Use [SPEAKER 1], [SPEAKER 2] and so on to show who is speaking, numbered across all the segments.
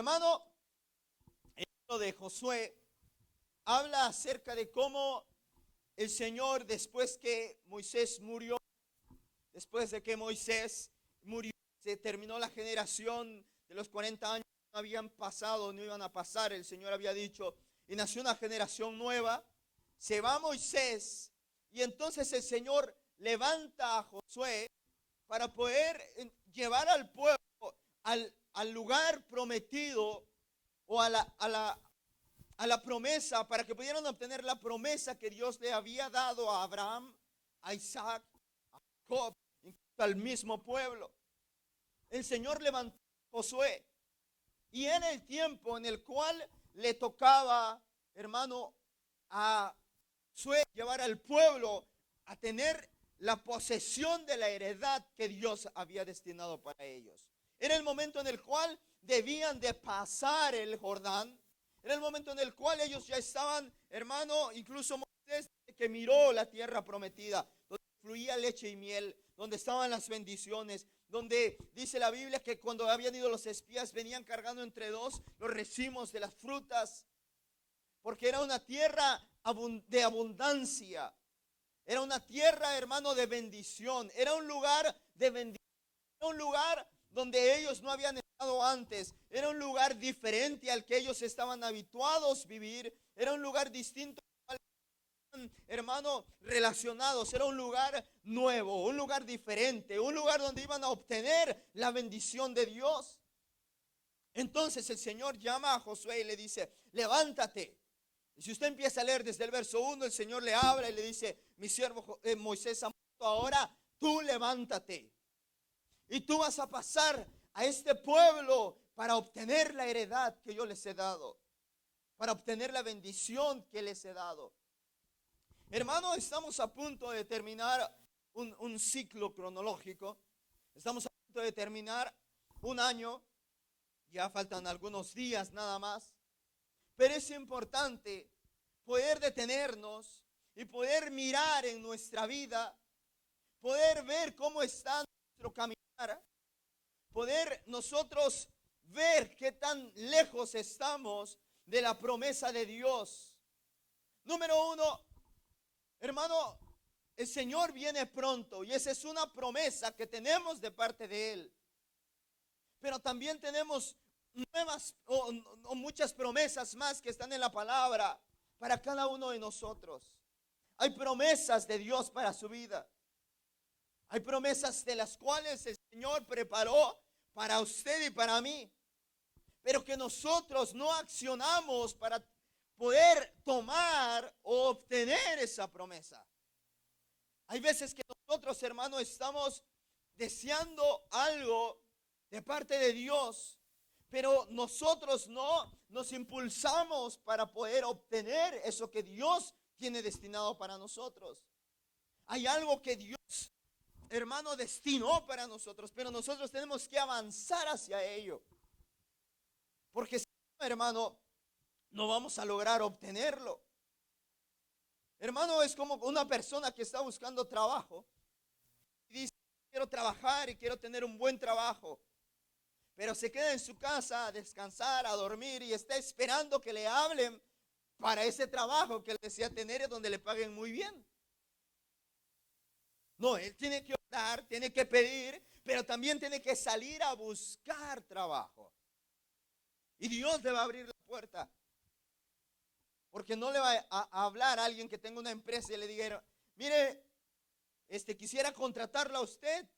[SPEAKER 1] Hermano, el libro de Josué habla acerca de cómo el Señor, después que Moisés murió, después de que Moisés murió, se terminó la generación de los 40 años, no habían pasado, no iban a pasar, el Señor había dicho, y nació una generación nueva. Se va Moisés y entonces el Señor levanta a Josué para poder llevar al pueblo al lugar prometido o a la promesa, para que pudieran obtener la promesa que Dios le había dado a Abraham, a Isaac, a Jacob, incluso al mismo pueblo. El Señor levantó a Josué y en el tiempo en el cual le tocaba, hermano, a Josué llevar al pueblo a tener la posesión de la heredad que Dios había destinado para ellos. Era el momento en el cual debían de pasar el Jordán. Era el momento en el cual ellos ya estaban, hermano, incluso Moisés que miró la tierra prometida, donde fluía leche y miel, donde estaban las bendiciones, donde dice la Biblia que cuando habían ido los espías venían cargando entre dos los racimos de las frutas, porque era una tierra de abundancia. Era una tierra, hermano, de bendición. Era un lugar de bendición. Era un lugar donde ellos no habían estado antes. Era un lugar diferente al que ellos estaban habituados a vivir. Era un lugar distinto al que estaban, hermano, relacionados. Era un lugar nuevo, un lugar diferente, un lugar donde iban a obtener la bendición de Dios. Entonces el Señor llama a Josué y le dice, levántate. Y si usted empieza a leer desde el verso 1, el Señor le habla y le dice, mi siervo Moisés ha muerto, ahora tú levántate. Y tú vas a pasar a este pueblo para obtener la heredad que yo les he dado, para obtener la bendición que les he dado. Hermano, estamos a punto de terminar un ciclo cronológico. Estamos a punto de terminar un año. Ya faltan algunos días nada más. Pero es importante poder detenernos y poder mirar en nuestra vida, poder ver cómo está nuestro caminar, poder nosotros ver qué tan lejos estamos de la promesa de Dios. Número uno, hermano, el Señor viene pronto y esa es una promesa que tenemos de parte de Él. Pero también tenemos nuevas o muchas promesas más que están en la palabra para cada uno de nosotros. Hay promesas de Dios para su vida. Hay promesas de las cuales el Señor preparó para usted y para mí, pero que nosotros no accionamos para poder tomar o obtener esa promesa. Hay veces que nosotros, hermanos, estamos deseando algo de parte de Dios, pero nosotros no nos impulsamos para poder obtener eso que Dios tiene destinado para nosotros. Hay algo que Dios, hermano, destinó para nosotros, pero nosotros tenemos que avanzar hacia ello. Porque si no, hermano, no vamos a lograr obtenerlo. Hermano, es como una persona que está buscando trabajo y dice, quiero trabajar y quiero tener un buen trabajo, pero se queda en su casa a descansar, a dormir y está esperando que le hablen para ese trabajo que él desea tener y donde le paguen muy bien. No, él tiene que orar, tiene que pedir, pero también tiene que salir a buscar trabajo. Y Dios le va a abrir la puerta. Porque no le va a hablar a alguien que tenga una empresa y le diga, mire, quisiera contratarla a usted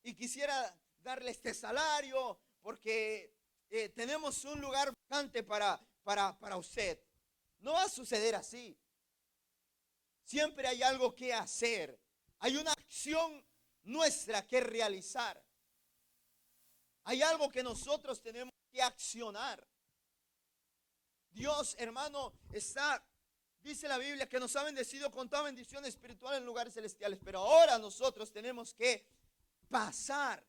[SPEAKER 1] y quisiera darle este salario porque tenemos un lugar vacante para usted. No va a suceder así. Siempre hay algo que hacer. Hay una acción nuestra que realizar. Hay algo que nosotros tenemos que accionar. Dios, hermano, dice la Biblia que nos ha bendecido con toda bendición espiritual en lugares celestiales. Pero ahora nosotros tenemos que pasar,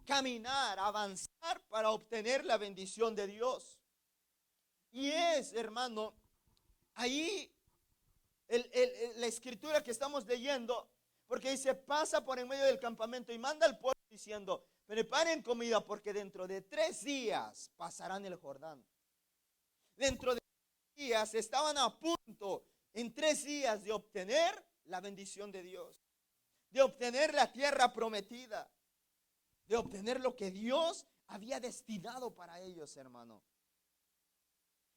[SPEAKER 1] caminar, avanzar para obtener la bendición de Dios. Y es, hermano, ahí la escritura que estamos leyendo, porque dice, pasa por en medio del campamento y manda al pueblo diciendo, preparen comida porque dentro de 3 días pasarán el Jordán. Dentro de 3 días estaban a punto, en 3 días, de obtener la bendición de Dios, de obtener la tierra prometida, de obtener lo que Dios había destinado para ellos, hermano.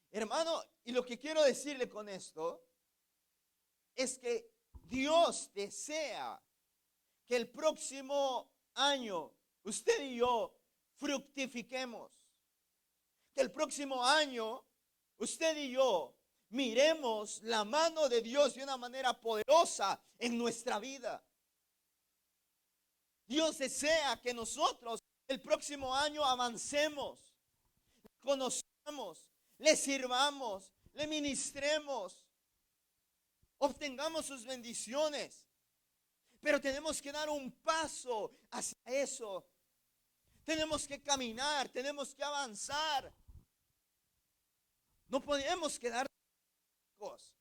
[SPEAKER 1] Hermano, y lo que quiero decirle con esto es que Dios desea que el próximo año usted y yo fructifiquemos. Que el próximo año usted y yo miremos la mano de Dios de una manera poderosa en nuestra vida. Dios desea que nosotros el próximo año avancemos, le conozcamos, le sirvamos, le ministremos, obtengamos sus bendiciones. Pero tenemos que dar un paso hacia eso. Tenemos que caminar, tenemos que avanzar. No podemos quedar lejos.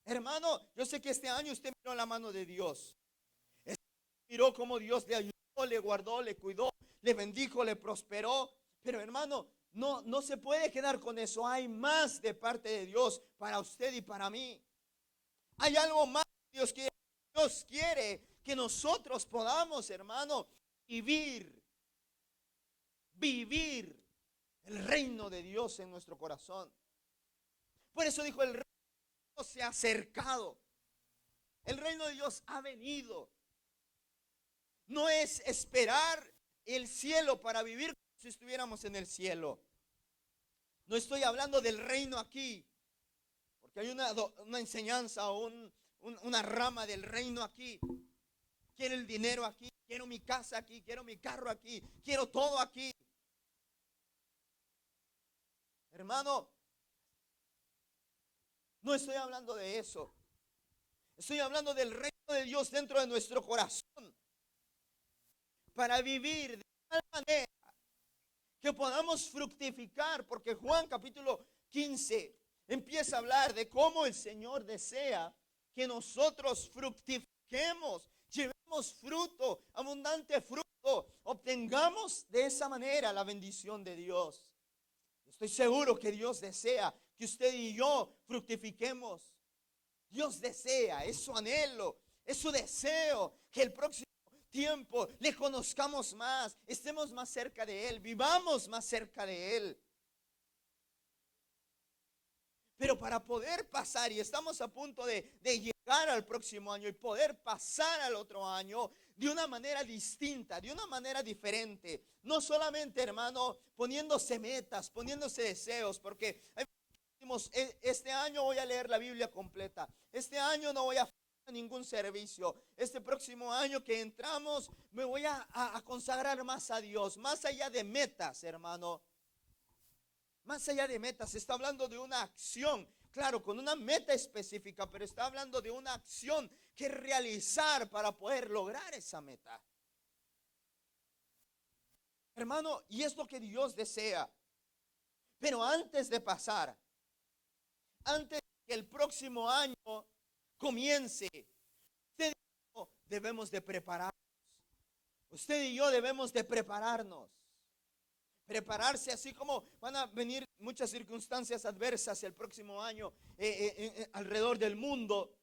[SPEAKER 1] Hermano, yo sé que este año usted miró la mano de Dios. Miró cómo Dios le ayudó, le guardó, le cuidó, le bendijo, le prosperó. Pero hermano, no se puede quedar con eso. Hay más de parte de Dios para usted y para mí. Hay algo más que Dios quiere. Dios quiere que nosotros podamos, hermano, vivir el reino de Dios en nuestro corazón. Por eso dijo, el reino de Dios se ha acercado. El reino de Dios ha venido. No es esperar el cielo para vivir como si estuviéramos en el cielo. No estoy hablando del reino aquí, porque hay una enseñanza o una rama del reino aquí. Quiero el dinero aquí, quiero mi casa aquí, quiero mi carro aquí, quiero todo aquí. Hermano, no estoy hablando de eso. Estoy hablando del reino de Dios dentro de nuestro corazón, para vivir de tal manera que podamos fructificar, porque Juan capítulo 15 empieza a hablar de cómo el Señor desea que nosotros fructifiquemos, llevemos fruto, abundante fruto, obtengamos de esa manera la bendición de Dios. Estoy seguro que Dios desea que usted y yo fructifiquemos. Dios desea, es su anhelo, es su deseo, que el próximo tiempo le conozcamos más, estemos más cerca de Él, vivamos más cerca de Él. Pero para poder pasar, y estamos a punto de llegar al próximo año y poder pasar al otro año de una manera distinta, de una manera diferente. No solamente, hermano, poniéndose metas, poniéndose deseos, porque decimos, este año voy a leer la Biblia completa, este año no voy a ningún servicio, este próximo año que entramos me voy a consagrar más a Dios. Más allá de metas, hermano, más allá de metas, se está hablando de una acción, claro, con una meta específica, pero está hablando de una acción que realizar para poder lograr esa meta, hermano. Y es lo que Dios desea. Pero antes de pasar, antes que el próximo año comience, usted y yo debemos de prepararnos. Usted y yo debemos de prepararnos. Prepararse, así como van a venir muchas circunstancias adversas el próximo año alrededor del mundo.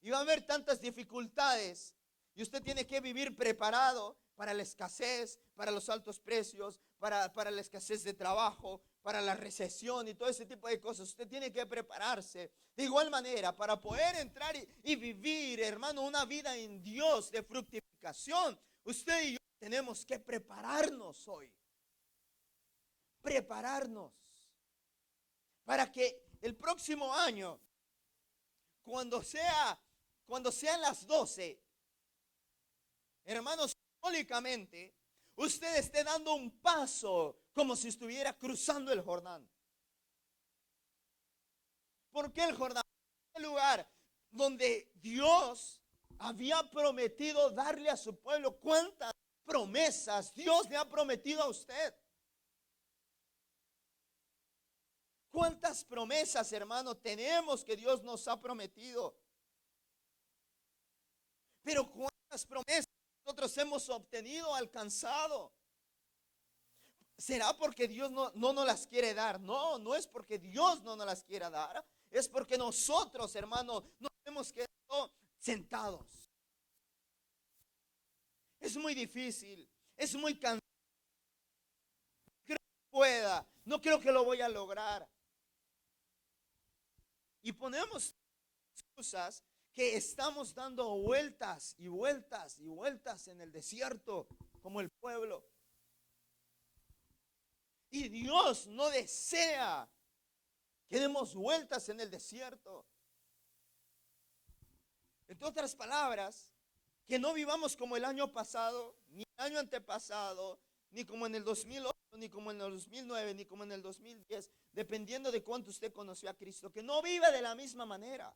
[SPEAKER 1] Y va a haber tantas dificultades. Y usted tiene que vivir preparado para la escasez, para los altos precios, para la escasez de trabajo, para la recesión y todo ese tipo de cosas. Usted tiene que prepararse de igual manera para poder entrar y vivir, hermano, una vida en Dios de fructificación. Usted y yo tenemos que prepararnos hoy. Prepararnos para que el próximo año, cuando sean las 12, hermanos, simbólicamente, usted esté dando un paso como si estuviera cruzando el Jordán. ¿Por qué el Jordán? El lugar donde Dios había prometido darle a su pueblo. ¿Cuántas promesas Dios le ha prometido a usted? ¿Cuántas promesas, hermano, tenemos que Dios nos ha prometido? Pero ¿cuántas promesas nosotros hemos obtenido, alcanzado? ¿Será porque Dios no nos las quiere dar? No, no es porque Dios no nos las quiera dar. Es porque nosotros, hermano, nos hemos quedado sentados. Es muy difícil, es muy cansado. No creo que pueda, no creo que lo voy a lograr. Y ponemos excusas que estamos dando vueltas y vueltas y vueltas en el desierto, como el pueblo. Y Dios no desea que demos vueltas en el desierto. En otras palabras, que no vivamos como el año pasado, ni el año antepasado, ni como en el 2008, ni como en el 2009, ni como en el 2010, dependiendo de cuánto usted conoció a Cristo. Que no viva de la misma manera,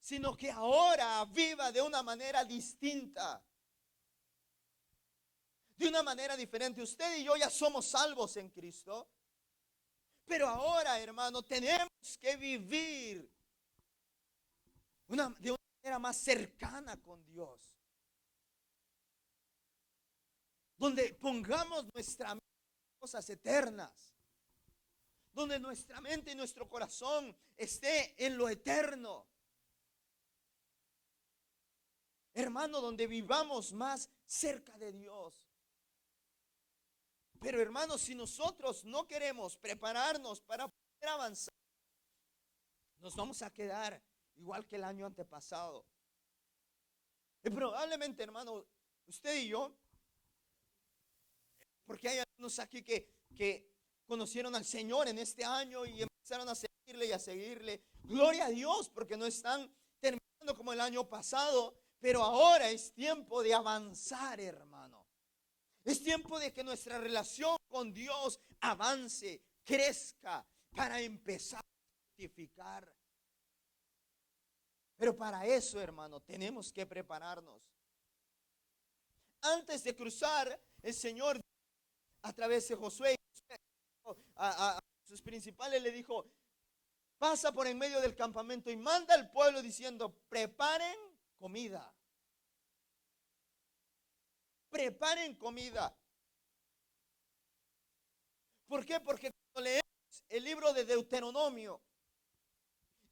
[SPEAKER 1] sino que ahora viva de una manera distinta, de una manera diferente. Usted y yo ya somos salvos en Cristo, pero ahora, hermano, tenemos que vivir de una manera más cercana con Dios, donde pongamos nuestra mente en cosas eternas, donde nuestra mente y nuestro corazón esté en lo eterno. Hermano, donde vivamos más cerca de Dios. Pero hermanos, si nosotros no queremos prepararnos para poder avanzar, nos vamos a quedar igual que el año antepasado. Y probablemente, hermano, usted y yo, porque hay algunos aquí que conocieron al Señor en este año y empezaron a seguirle y a seguirle. Gloria a Dios, porque no están terminando como el año pasado, pero ahora es tiempo de avanzar, hermano. Es tiempo de que nuestra relación con Dios avance, crezca, para empezar a fructificar. Pero para eso, hermano, tenemos que prepararnos. Antes de cruzar, el Señor, a través de Josué, a sus principales le dijo: pasa por en medio del campamento y manda al pueblo diciendo: preparen comida. Preparen comida. ¿Por qué? Porque cuando leemos el libro de Deuteronomio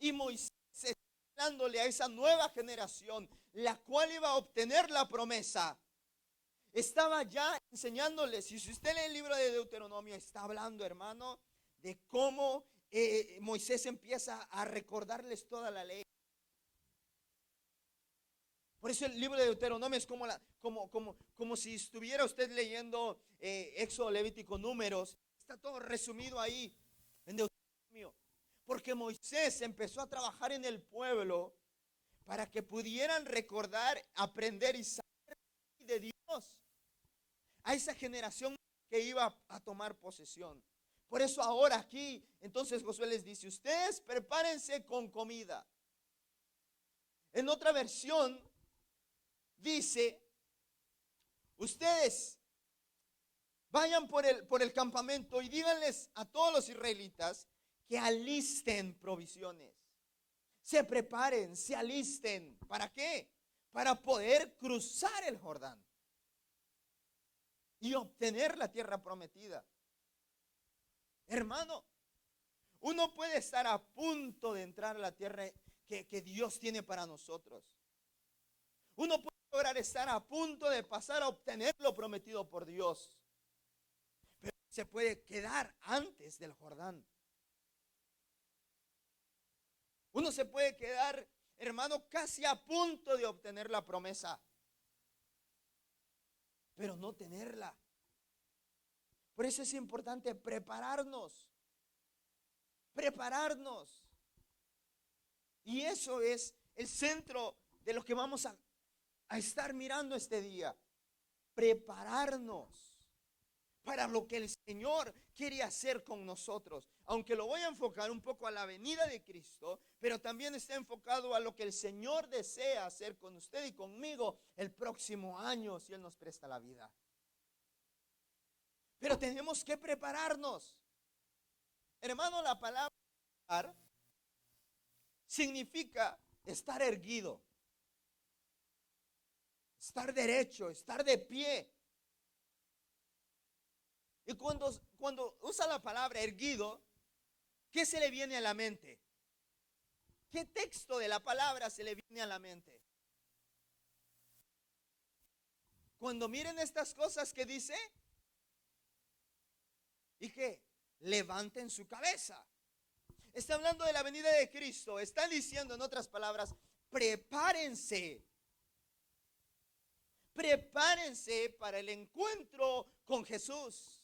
[SPEAKER 1] y Moisés está hablándole a esa nueva generación, la cual iba a obtener la promesa, estaba ya enseñándoles. Y si usted lee el libro de Deuteronomio, está hablando, hermano, de cómo Moisés empieza a recordarles toda la ley. Por eso el libro de Deuteronomio es como si estuviera usted leyendo Éxodo, Levítico, Números. Está todo resumido ahí en Deuteronomio. Porque Moisés empezó a trabajar en el pueblo para que pudieran recordar, aprender y saber de Dios a esa generación que iba a tomar posesión. Por eso ahora aquí, entonces Josué les dice: ustedes prepárense con comida. En otra versión dice: ustedes vayan por el campamento y díganles a todos los israelitas que alisten provisiones. Se preparen, se alisten. ¿Para qué? Para poder cruzar el Jordán y obtener la tierra prometida. Hermano, uno puede estar a punto de entrar a la tierra que Dios tiene para nosotros. Uno puede lograr estar a punto de pasar a obtener lo prometido por Dios, pero se puede quedar antes del Jordán. Uno se puede quedar, hermano, casi a punto de obtener la promesa, pero no tenerla. Por eso es importante prepararnos. Prepararnos. Y eso es el centro de lo que vamos a estar mirando este día. Prepararnos para lo que el Señor quiere hacer con nosotros. Aunque lo voy a enfocar un poco a la venida de Cristo, pero también está enfocado a lo que el Señor desea hacer con usted y conmigo el próximo año, si Él nos presta la vida. Pero tenemos que prepararnos. Hermano, la palabra preparar significa estar erguido. estar derecho, estar de pie. Y cuando usa la palabra erguido, ¿qué se le viene a la mente? ¿Qué texto de la palabra se le viene a la mente? Cuando miren estas cosas que dice, ¿y qué? Levanten su cabeza. Está hablando de la venida de Cristo. Está diciendo, en otras palabras, prepárense. Prepárense para el encuentro con Jesús.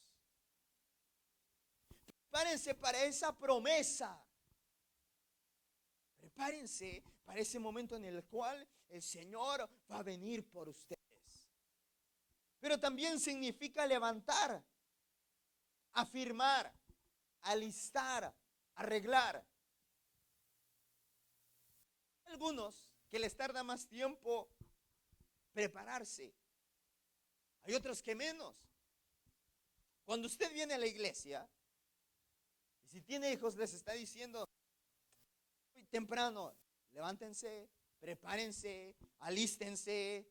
[SPEAKER 1] Prepárense para esa promesa. Prepárense para ese momento en el cual el Señor va a venir por ustedes. Pero también significa levantar, afirmar, alistar, arreglar. Algunos que les tarda más tiempo prepararse. Hay otros que menos. Cuando usted viene a la iglesia, y si tiene hijos, les está diciendo muy temprano, levántense, prepárense, alístense.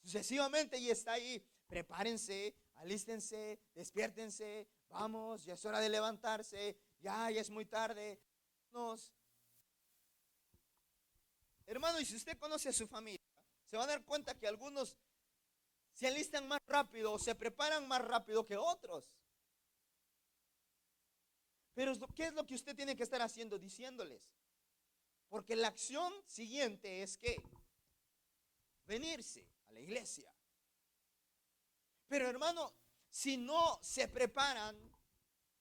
[SPEAKER 1] Sucesivamente, y está ahí, prepárense, alístense, despiértense, vamos, ya es hora de levantarse, ya es muy tarde. Hermano, y si usted conoce a su familia, se va a dar cuenta que algunos se alistan más rápido o se preparan más rápido que otros. Pero ¿qué es lo que usted tiene que estar haciendo? Diciéndoles. Porque la acción siguiente es que venirse a la iglesia. Pero hermano, si no se preparan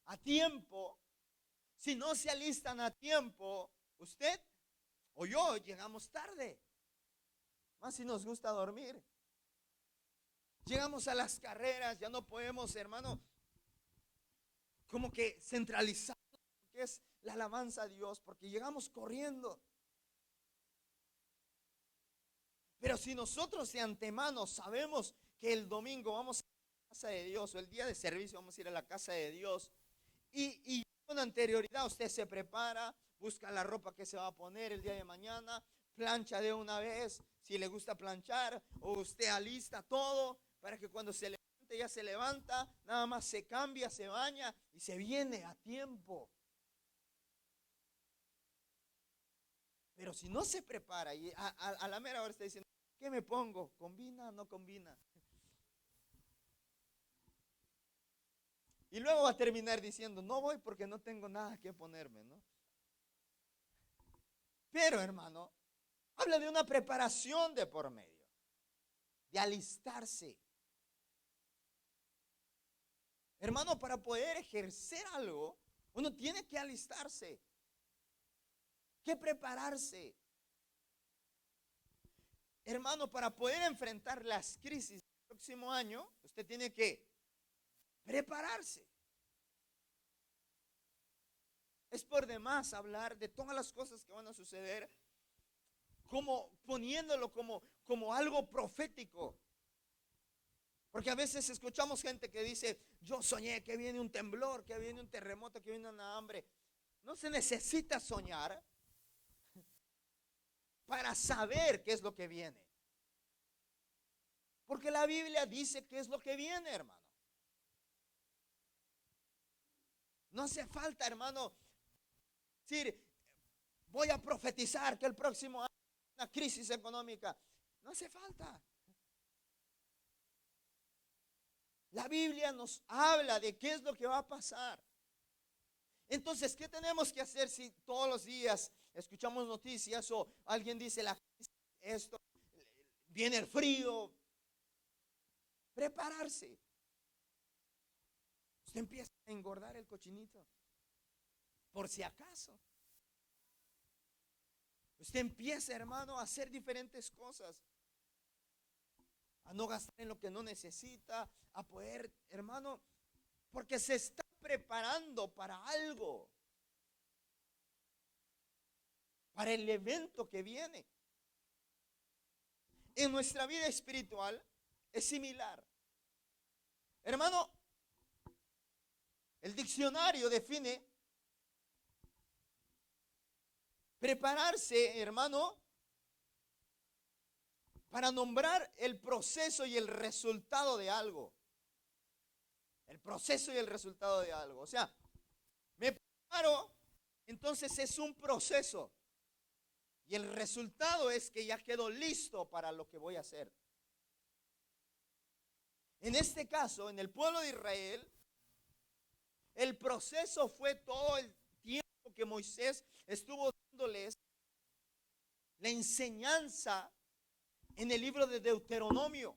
[SPEAKER 1] a tiempo, si no se alistan a tiempo, usted o yo llegamos tarde. Más si nos gusta dormir. Llegamos a las carreras, ya no podemos, hermano, como que centralizar lo que es la alabanza a Dios, porque llegamos corriendo. Pero si nosotros de antemano sabemos que el domingo vamos a la casa de Dios, o el día de servicio vamos a ir a la casa de Dios, y con anterioridad usted se prepara, busca la ropa que se va a poner el día de mañana, plancha de una vez, si le gusta planchar, o usted alista todo para que cuando se levante, ya se levanta, nada más se cambia, se baña y se viene a tiempo. Pero si no se prepara y a la mera hora está diciendo, ¿qué me pongo? ¿Combina o no combina? Y luego va a terminar diciendo, no voy porque no tengo nada que ponerme, ¿no? Pero hermano, habla de una preparación de por medio, de alistarse. Hermano, para poder ejercer algo, uno tiene que alistarse, que prepararse. Hermano, para poder enfrentar las crisis del próximo año, usted tiene que prepararse. Es por demás hablar de todas las cosas que van a suceder, como poniéndolo como algo profético. Porque a veces escuchamos gente que dice, yo soñé que viene un temblor, que viene un terremoto, que viene una hambre. No se necesita soñar para saber qué es lo que viene. Porque la Biblia dice qué es lo que viene, hermano. No hace falta, hermano, decir, voy a profetizar que el próximo año hay una crisis económica. No hace falta. La Biblia nos habla de qué es lo que va a pasar. Entonces, ¿qué tenemos que hacer si todos los días escuchamos noticias o alguien dice esto, viene el frío? Prepararse. Usted empieza a engordar el cochinito, por si acaso. Usted empieza, hermano, a hacer diferentes cosas, a no gastar en lo que no necesita, a poder, hermano, porque se está preparando para algo, para el evento que viene. En nuestra vida espiritual es similar. Hermano, el diccionario define prepararse, hermano, para nombrar el proceso y el resultado de algo. El proceso y el resultado de algo. O sea, me preparo, entonces es un proceso. Y el resultado es que ya quedo listo para lo que voy a hacer. En este caso, en el pueblo de Israel, el proceso fue todo el tiempo que Moisés estuvo dándoles la enseñanza en el libro de Deuteronomio.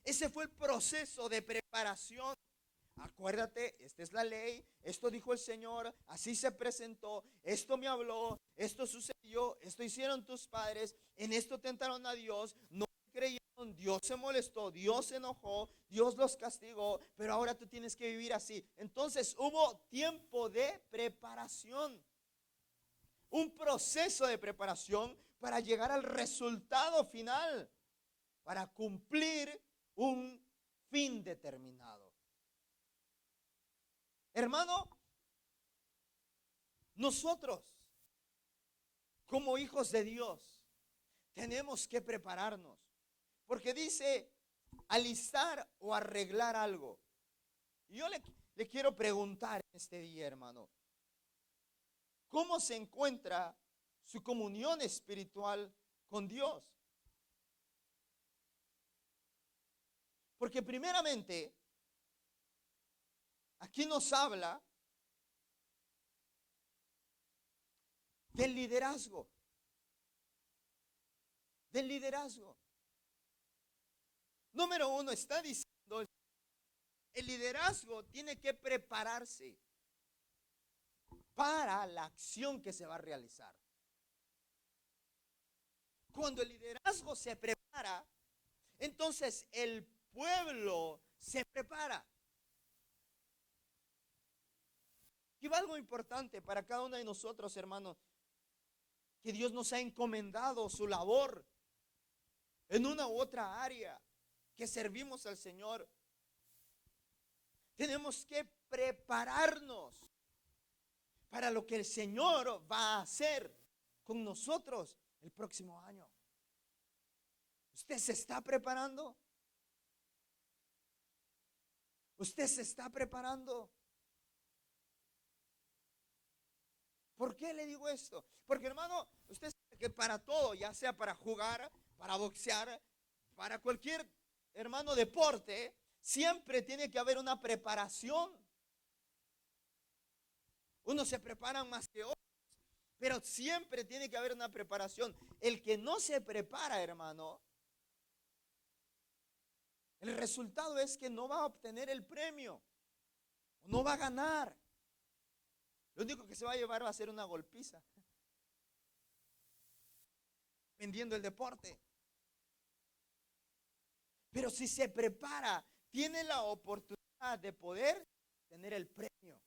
[SPEAKER 1] Ese fue el proceso de preparación. Acuérdate, esta es la ley, esto dijo el Señor, así se presentó, esto me habló, esto sucedió, esto hicieron tus padres, en esto tentaron a Dios, no creyeron, Dios se molestó, Dios se enojó, Dios los castigó, pero ahora tú tienes que vivir así. Entonces hubo tiempo de preparación, un proceso de preparación para llegar al resultado final, para cumplir un fin determinado. Hermano, nosotros como hijos de Dios tenemos que prepararnos, porque dice alistar o arreglar algo. Y yo le quiero preguntar este día, hermano, ¿cómo se encuentra su comunión espiritual con Dios? Porque primeramente, aquí nos habla del liderazgo. Del liderazgo. Número uno, está diciendo, el liderazgo tiene que prepararse para la acción que se va a realizar. Cuando el liderazgo se prepara, entonces el pueblo se prepara. Y va algo importante para cada uno de nosotros, hermanos, que Dios nos ha encomendado su labor en una u otra área que servimos al Señor. Tenemos que prepararnos para lo que el Señor va a hacer con nosotros el próximo año. ¿Usted se está preparando? ¿Usted se está preparando? ¿Por qué le digo esto? Porque, hermano, usted sabe que para todo, ya sea para jugar, para boxear, para cualquier, hermano, deporte, siempre tiene que haber una preparación. Unos se preparan más que otros, pero siempre tiene que haber una preparación. El que no se prepara, hermano, el resultado es que no va a obtener el premio, no va a ganar. Lo único que se va a llevar va a ser una golpiza, vendiendo el deporte. Pero si se prepara, tiene la oportunidad de poder tener el premio.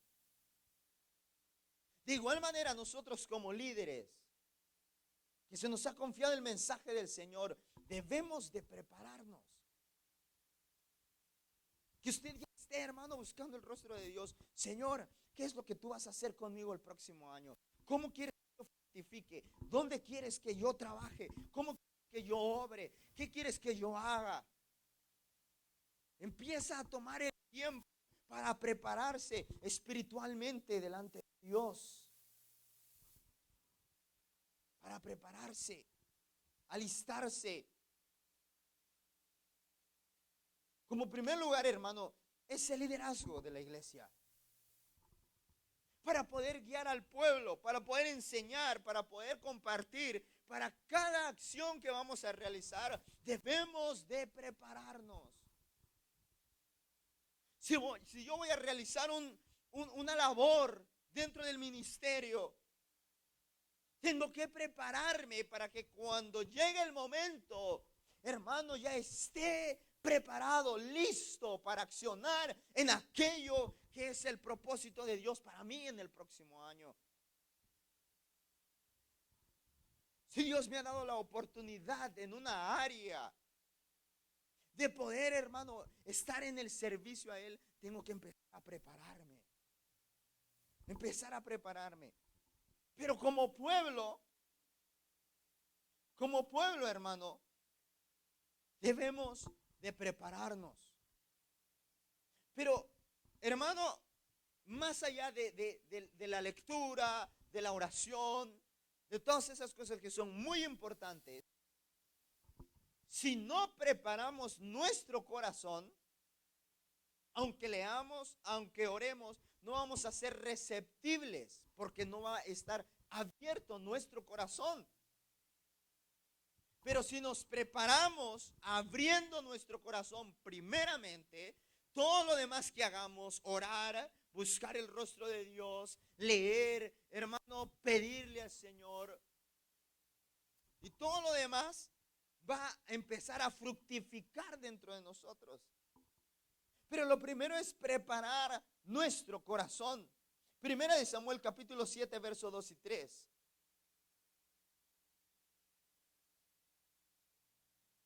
[SPEAKER 1] De igual manera, nosotros como líderes, que se nos ha confiado el mensaje del Señor, debemos de prepararnos. Que usted ya esté, hermano, buscando el rostro de Dios. Señor, ¿qué es lo que tú vas a hacer conmigo el próximo año? ¿Cómo quieres que yo fructifique? ¿Dónde quieres que yo trabaje? ¿Cómo quieres que yo obre? ¿Qué quieres que yo haga? Empieza a tomar el tiempo para prepararse espiritualmente delante de Dios. Para prepararse, alistarse. Como primer lugar, hermano, es el liderazgo de la iglesia. Para poder guiar al pueblo, para poder enseñar, para poder compartir, para cada acción que vamos a realizar, debemos de prepararnos. Si yo voy a realizar una labor dentro del ministerio, tengo que prepararme para que cuando llegue el momento, hermano, ya esté preparado, listo para accionar en aquello que es el propósito de Dios para mí en el próximo año. Si Dios me ha dado la oportunidad en una área de poder, hermano, estar en el servicio a Él, tengo que empezar a prepararme. Empezar a prepararme. Pero como como pueblo, hermano, debemos de prepararnos. Pero, hermano, más allá de la lectura, de la oración, de todas esas cosas que son muy importantes, si no preparamos nuestro corazón, aunque leamos, aunque oremos, no vamos a ser receptibles, porque no va a estar abierto nuestro corazón. Pero si nos preparamos abriendo nuestro corazón primeramente, todo lo demás que hagamos, orar, buscar el rostro de Dios, leer, hermano, pedirle al Señor, y todo lo demás va a empezar a fructificar dentro de nosotros. Pero lo primero es preparar nuestro corazón. Primera de Samuel capítulo 7, versos 2 y 3.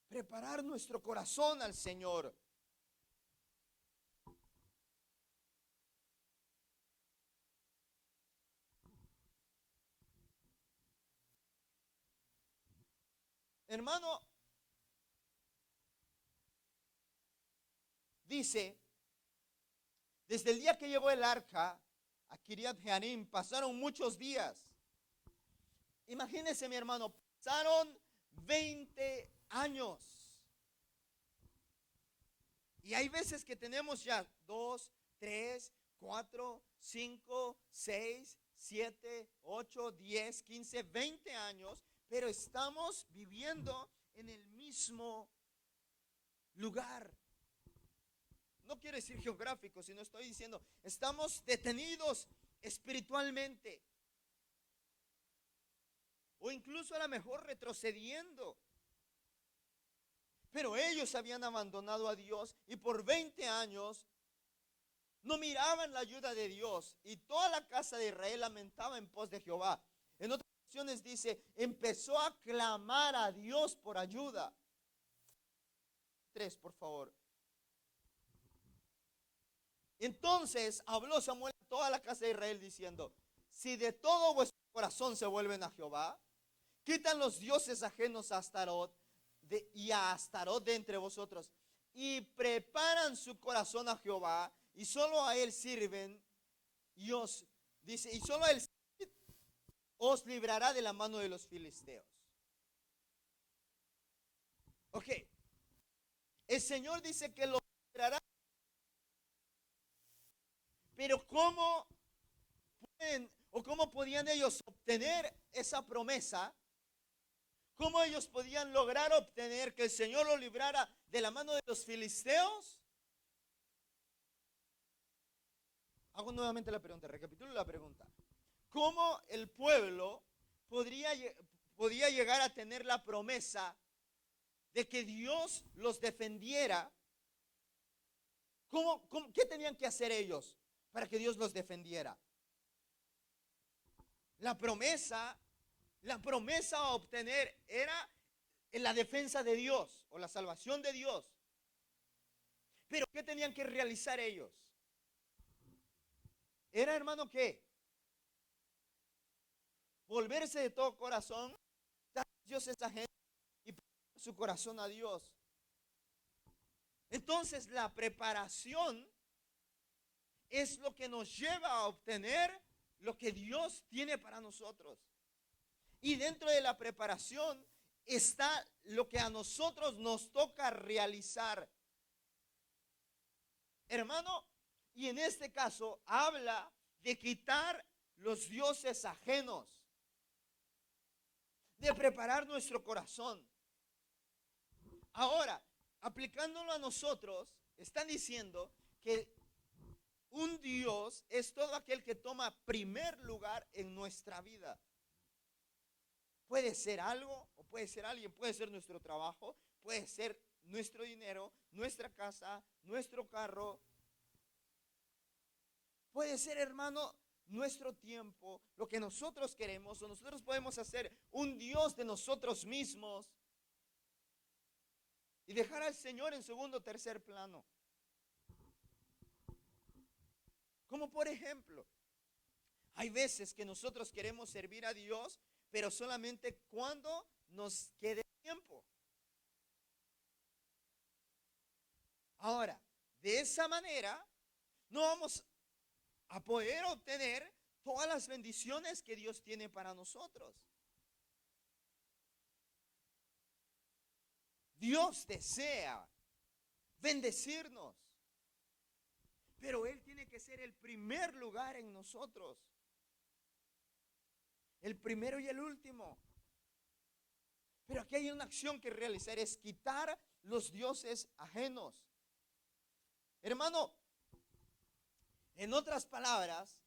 [SPEAKER 1] Preparar nuestro corazón al Señor. Hermano, dice, desde el día que llegó el arca a Kiriat Jearim, pasaron muchos días. Imagínense, mi hermano, pasaron 20 años. Y hay veces que tenemos ya 2, 3, 4, 5, 6, 7, 8, 10, 15, 20 años, pero estamos viviendo en el mismo lugar. No quiero decir geográfico, sino estoy diciendo, estamos detenidos espiritualmente. O incluso a lo mejor retrocediendo. Pero ellos habían abandonado a Dios y por 20 años no miraban la ayuda de Dios. Y toda la casa de Israel lamentaba en pos de Jehová. En otras ocasiones dice, empezó a clamar a Dios por ayuda. 3, por favor. Entonces habló Samuel a toda la casa de Israel diciendo, si de todo vuestro corazón se vuelven a Jehová, quitan los dioses ajenos a Astarot y a Astarot de entre vosotros, y preparan su corazón a Jehová, y solo a él sirven, y dice, y solo a él os librará de la mano de los filisteos. Ok, el Señor dice que los librará, pero ¿cómo pueden o cómo podían ellos obtener esa promesa? ¿Cómo ellos podían lograr obtener que el Señor los librara de la mano de los filisteos? Hago nuevamente la pregunta, recapitulo la pregunta. ¿Cómo el pueblo podía llegar a tener la promesa de que Dios los defendiera? ¿Qué tenían que hacer ellos para que Dios los defendiera? La promesa a obtener era en la defensa de Dios o la salvación de Dios. Pero ¿qué tenían que realizar ellos? Era, hermano, ¿qué? Volverse de todo corazón, Dios es ajeno y poner su corazón a Dios. Entonces la preparación es lo que nos lleva a obtener lo que Dios tiene para nosotros. Y dentro de la preparación está lo que a nosotros nos toca realizar. Hermano, y en este caso habla de quitar los dioses ajenos, de preparar nuestro corazón. Ahora, aplicándolo a nosotros, están diciendo que un Dios es todo aquel que toma primer lugar en nuestra vida. Puede ser algo, o puede ser alguien, puede ser nuestro trabajo, puede ser nuestro dinero, nuestra casa, nuestro carro. Puede ser, hermano, nuestro tiempo, lo que nosotros queremos, o nosotros podemos hacer un Dios de nosotros mismos y dejar al Señor en segundo o tercer plano. Como por ejemplo, hay veces que nosotros queremos servir a Dios, pero solamente cuando nos quede tiempo. Ahora, de esa manera, no vamos a poder obtener todas las bendiciones que Dios tiene para nosotros. Dios desea bendecirnos, pero Él tiene que ser el primer lugar en nosotros, el primero y el último. Pero aquí hay una acción que realizar, es quitar los dioses ajenos. Hermano, en otras palabras,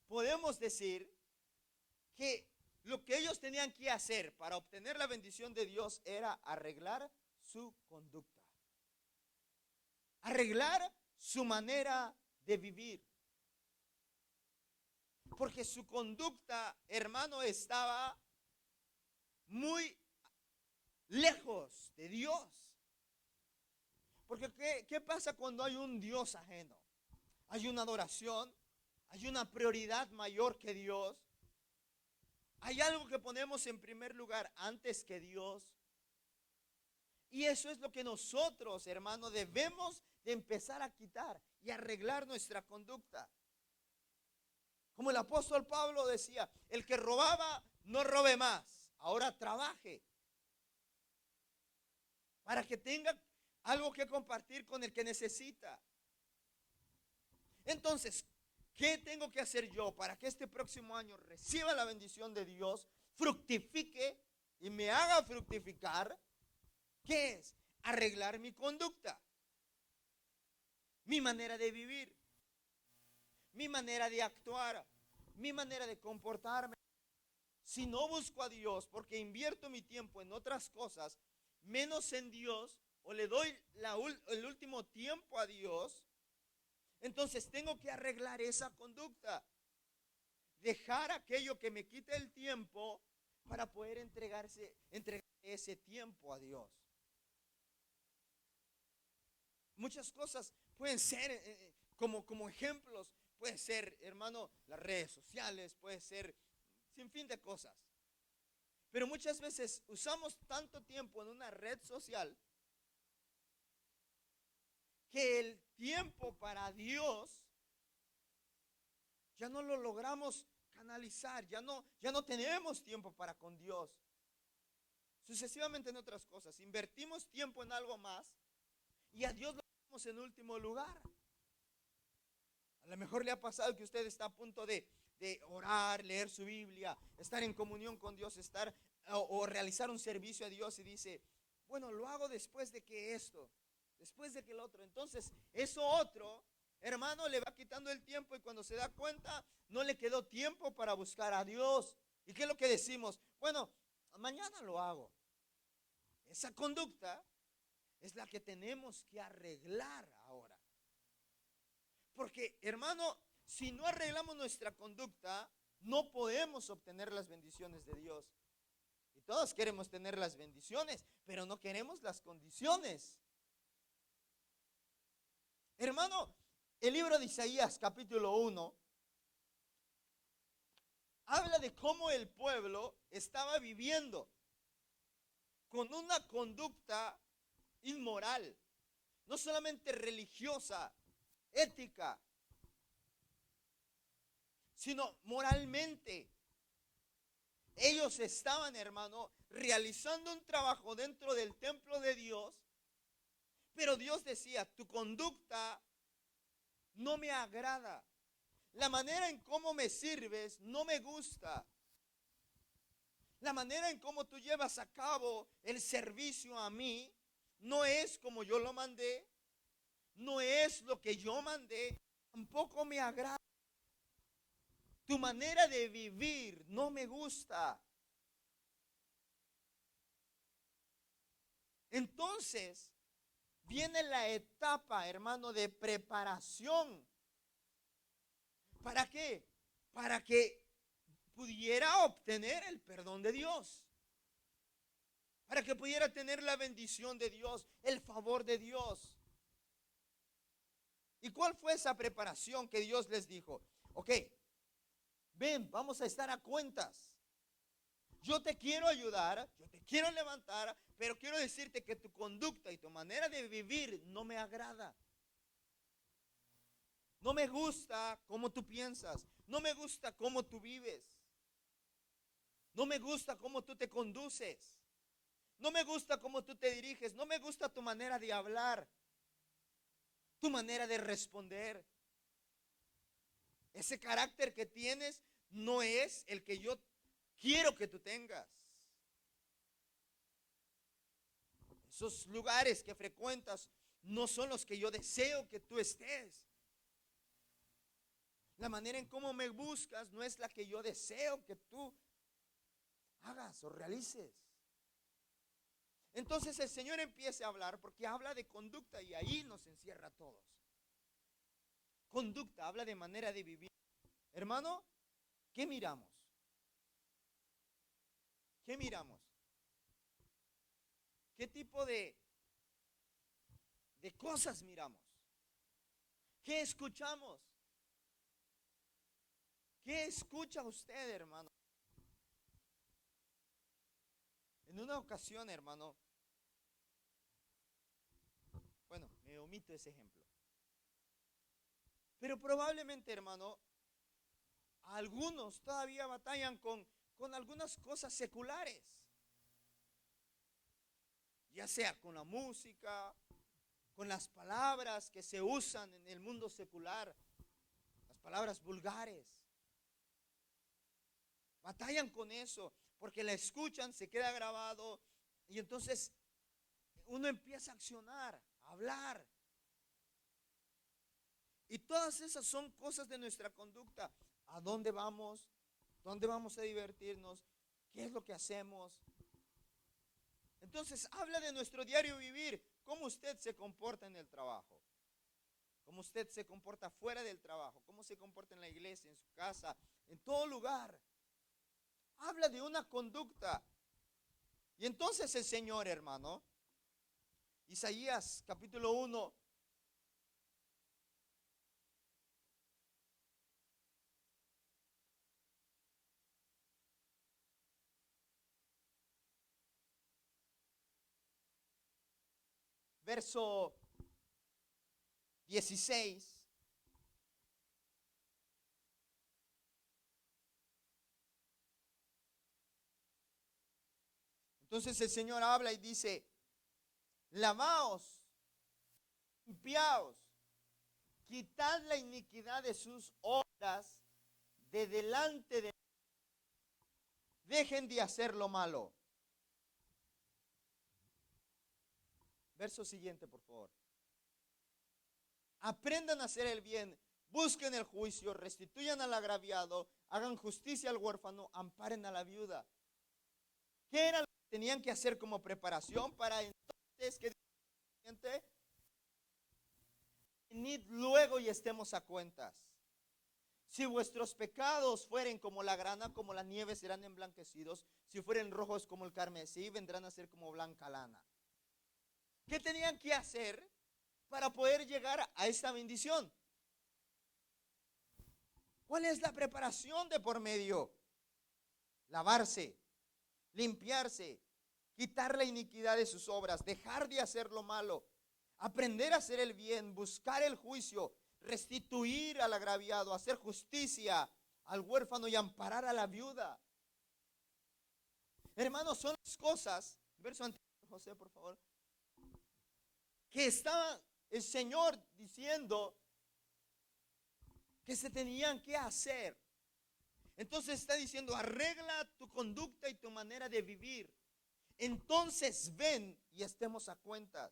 [SPEAKER 1] podemos decir que lo que ellos tenían que hacer para obtener la bendición de Dios era arreglar su conducta, arreglar su manera de vivir. Porque su conducta, hermano, estaba muy lejos de Dios. Porque ¿qué pasa cuando hay un Dios ajeno? Hay una adoración, hay una prioridad mayor que Dios. Hay algo que ponemos en primer lugar antes que Dios. Y eso es lo que nosotros, hermano, debemos de empezar a quitar y arreglar nuestra conducta. Como el apóstol Pablo decía, el que robaba, no robe más, ahora trabaje, para que tenga algo que compartir con el que necesita. Entonces, ¿qué tengo que hacer yo para que este próximo año reciba la bendición de Dios, fructifique y me haga fructificar? ¿Qué es? Arreglar mi conducta, mi manera de vivir, mi manera de actuar, mi manera de comportarme. Si no busco a Dios porque invierto mi tiempo en otras cosas, menos en Dios, o le doy el último tiempo a Dios, entonces tengo que arreglar esa conducta. Dejar aquello que me quite el tiempo para poder entregar ese tiempo a Dios. Muchas cosas pueden ser como ejemplos. Puede ser, hermano, las redes sociales, puede ser sin fin de cosas. Pero muchas veces usamos tanto tiempo en una red social que el tiempo para Dios ya no lo logramos canalizar, ya no tenemos tiempo para con Dios. Sucesivamente en otras cosas, invertimos tiempo en algo más y a Dios lo ponemos en último lugar. A lo mejor le ha pasado que usted está a punto de orar, leer su Biblia, estar en comunión con Dios, o realizar un servicio a Dios y dice, bueno, lo hago después de que esto, después de que el otro. Entonces, eso otro, hermano, le va quitando el tiempo y cuando se da cuenta, no le quedó tiempo para buscar a Dios. ¿Y qué es lo que decimos? Bueno, mañana lo hago. Esa conducta es la que tenemos que arreglar ahora. Porque, hermano, si no arreglamos nuestra conducta, no podemos obtener las bendiciones de Dios. Y todos queremos tener las bendiciones, pero no queremos las condiciones. Hermano, el libro de Isaías, capítulo 1, habla de cómo el pueblo estaba viviendo con una conducta inmoral, no solamente religiosa, ética, sino moralmente. Ellos estaban, hermano, realizando un trabajo dentro del templo de Dios, pero Dios decía, tu conducta no me agrada. La manera en cómo me sirves no me gusta. La manera en cómo tú llevas a cabo el servicio a mí no es como yo lo mandé, no es lo que yo mandé, tampoco me agrada. Tu manera de vivir no me gusta. Entonces, viene la etapa, hermano, de preparación. ¿Para qué? Para que pudiera obtener el perdón de Dios. Para que pudiera tener la bendición de Dios, el favor de Dios. ¿Y cuál fue esa preparación que Dios les dijo? Ok, ven, vamos a estar a cuentas. Yo te quiero ayudar, yo te quiero levantar, pero quiero decirte que tu conducta y tu manera de vivir no me agrada. No me gusta cómo tú piensas, no me gusta cómo tú vives, no me gusta cómo tú te conduces, no me gusta cómo tú te diriges, no me gusta tu manera de hablar, tu manera de responder. Ese carácter que tienes no es el que yo quiero que tú tengas. Esos lugares que frecuentas no son los que yo deseo que tú estés. La manera en cómo me buscas no es la que yo deseo que tú hagas o realices. Entonces el Señor empieza a hablar porque habla de conducta y ahí nos encierra a todos. Conducta, habla de manera de vivir. Hermano, ¿qué miramos? ¿Qué miramos? ¿Qué tipo de cosas miramos? ¿Qué escuchamos? ¿Qué escucha usted, hermano? En una ocasión, hermano, bueno, me omito ese ejemplo. Pero probablemente, hermano, algunos todavía batallan con algunas cosas seculares. Ya sea con la música, con las palabras que se usan en el mundo secular, las palabras vulgares. Batallan con eso, porque la escuchan, se queda grabado, y entonces uno empieza a accionar, a hablar. Y todas esas son cosas de nuestra conducta. ¿A dónde vamos? ¿Dónde vamos a divertirnos? ¿Qué es lo que hacemos? Entonces habla de nuestro diario vivir, cómo usted se comporta en el trabajo, cómo usted se comporta fuera del trabajo, cómo se comporta en la iglesia, en su casa, en todo lugar. Habla de una conducta. Y entonces el Señor, hermano, Isaías capítulo 1, verso 16. Entonces el Señor habla y dice, lavaos, limpiaos, quitad la iniquidad de sus obras de delante de... Dejen de hacer lo malo. Verso siguiente, por favor. Aprendan a hacer el bien, busquen el juicio, restituyan al agraviado, hagan justicia al huérfano, amparen a la viuda. ¿Qué era lo que tenían que hacer como preparación para entonces que venid luego y estemos a cuentas? Si vuestros pecados fueren como la grana, como la nieve serán emblanquecidos. Si fueren rojos como el carmesí, vendrán a ser como blanca lana. ¿Qué tenían que hacer para poder llegar a esta bendición? ¿Cuál es la preparación de por medio? Lavarse, limpiarse, quitar la iniquidad de sus obras, dejar de hacer lo malo, aprender a hacer el bien, buscar el juicio, restituir al agraviado, hacer justicia al huérfano y amparar a la viuda. Hermanos, son las cosas, verso anterior, José, por favor, que estaba el Señor diciendo que se tenían que hacer. Entonces está diciendo, arregla tu conducta y tu manera de vivir. Entonces ven y estemos a cuentas.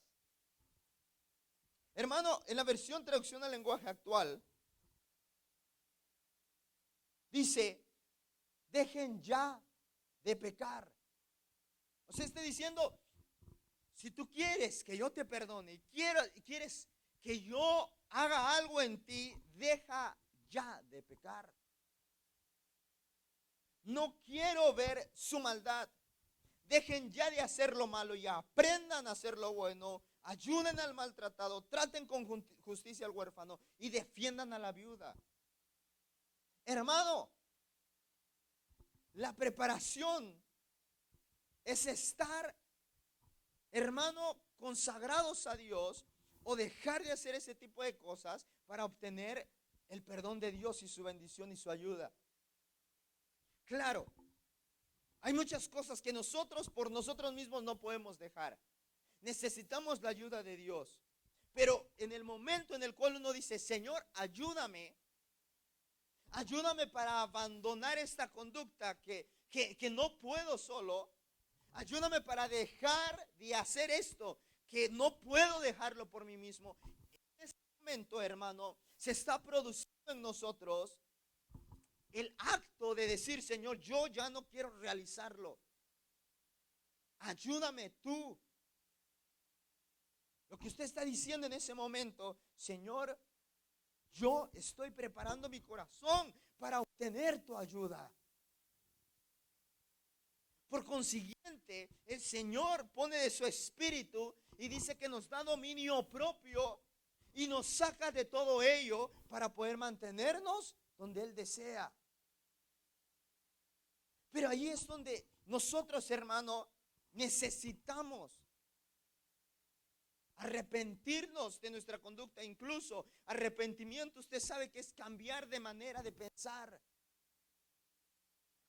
[SPEAKER 1] Hermano, en la versión traducción al lenguaje actual, dice, dejen ya de pecar. O sea, está diciendo, si tú quieres que yo te perdone y quieres que yo haga algo en ti, deja ya de pecar. No quiero ver su maldad. Dejen ya de hacer lo malo y aprendan a hacer lo bueno. Ayuden al maltratado, traten con justicia al huérfano y defiendan a la viuda. Hermano, la preparación es estar, hermano, consagrados a Dios o dejar de hacer ese tipo de cosas para obtener el perdón de Dios y su bendición y su ayuda. Claro, hay muchas cosas que nosotros por nosotros mismos no podemos dejar. Necesitamos la ayuda de Dios. Pero en el momento en el cual uno dice, Señor, ayúdame, ayúdame para abandonar esta conducta que no puedo solo. Ayúdame para dejar de hacer esto, que no puedo dejarlo por mí mismo. En ese momento, hermano, se está produciendo en nosotros el acto de decir, Señor, yo ya no quiero realizarlo. Ayúdame tú. Lo que usted está diciendo en ese momento, Señor, yo estoy preparando mi corazón para obtener tu ayuda. Por consiguiente, el Señor pone de su espíritu y dice que nos da dominio propio y nos saca de todo ello para poder mantenernos donde Él desea. Pero ahí es donde nosotros, hermano, necesitamos arrepentirnos de nuestra conducta. Incluso arrepentimiento, usted sabe que es cambiar de manera de pensar.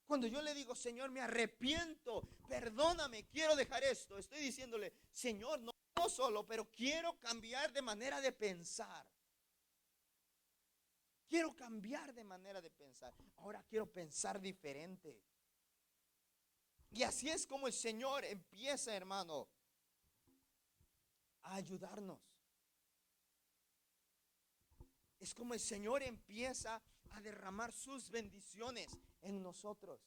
[SPEAKER 1] Cuando yo le digo, Señor, me arrepiento, perdóname, quiero dejar esto, estoy diciéndole, Señor, no solo, pero quiero cambiar de manera de pensar. Quiero cambiar de manera de pensar. Ahora quiero pensar diferente. Y así es como el Señor empieza, hermano, a ayudarnos. Es como el Señor empieza a derramar sus bendiciones en nosotros.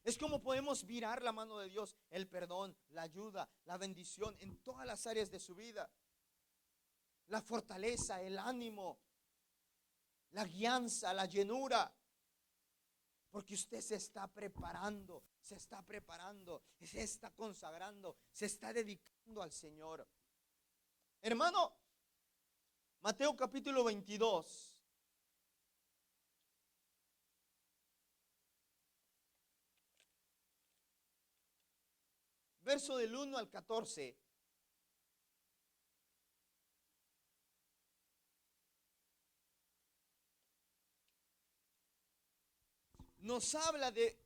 [SPEAKER 1] Es como podemos mirar la mano de Dios, el perdón, la ayuda, la bendición en todas las áreas de su vida. La fortaleza, el ánimo, la guianza, la llenura. Porque usted se está preparando, se está consagrando, se está dedicando al Señor. Hermano, Mateo capítulo 22. Verso del 1 al 14. Nos habla de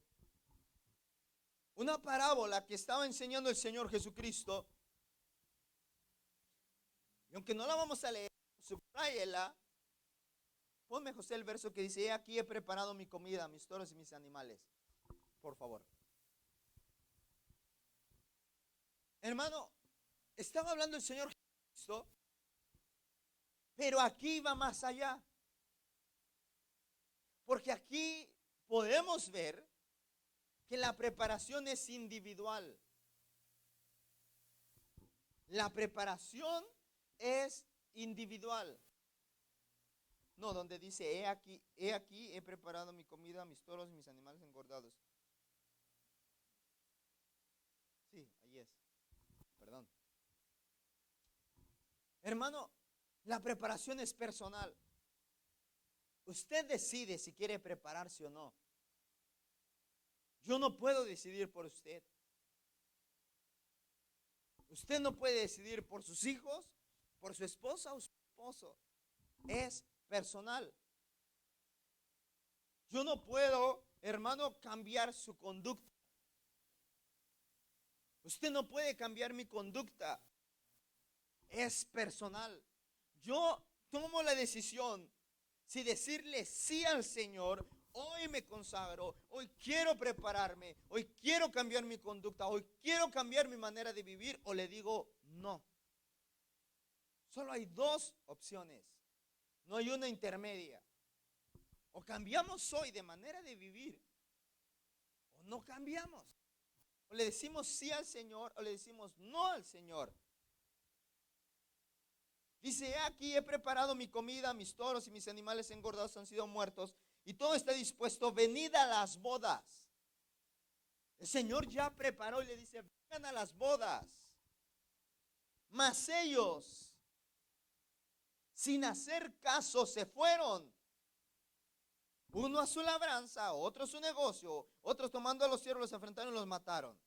[SPEAKER 1] una parábola que estaba enseñando el Señor Jesucristo. Y aunque no la vamos a leer, subráyela. Ponme, José, el verso que dice, he aquí he preparado mi comida, mis toros y mis animales. Por favor. Hermano, estaba hablando el Señor Jesucristo, pero aquí va más allá. Porque aquí podemos ver que la preparación es individual. La preparación es individual. No, donde dice, he aquí, he preparado mi comida, mis toros y mis animales engordados. Sí, ahí es. Perdón. Hermano, la preparación es personal. Usted decide si quiere prepararse o no. Yo no puedo decidir por usted. Usted no puede decidir por sus hijos, por su esposa o su esposo. Es personal. Yo no puedo, hermano, cambiar su conducta. Usted no puede cambiar mi conducta. Es personal. Yo tomo la decisión si decirle sí al Señor. Hoy me consagro, hoy quiero prepararme, hoy quiero cambiar mi conducta, hoy quiero cambiar mi manera de vivir, o le digo no. Solo hay dos opciones, no hay una intermedia. O cambiamos hoy de manera de vivir, o no cambiamos. O le decimos sí al Señor, o le decimos no al Señor. Dice, aquí he preparado mi comida, mis toros y mis animales engordados han sido muertos, y todo está dispuesto, venid a las bodas. El Señor ya preparó y le dice, vengan a las bodas. Mas ellos, sin hacer caso, se fueron. Uno a su labranza, otro a su negocio, otros tomando a los siervos, los enfrentaron y los mataron.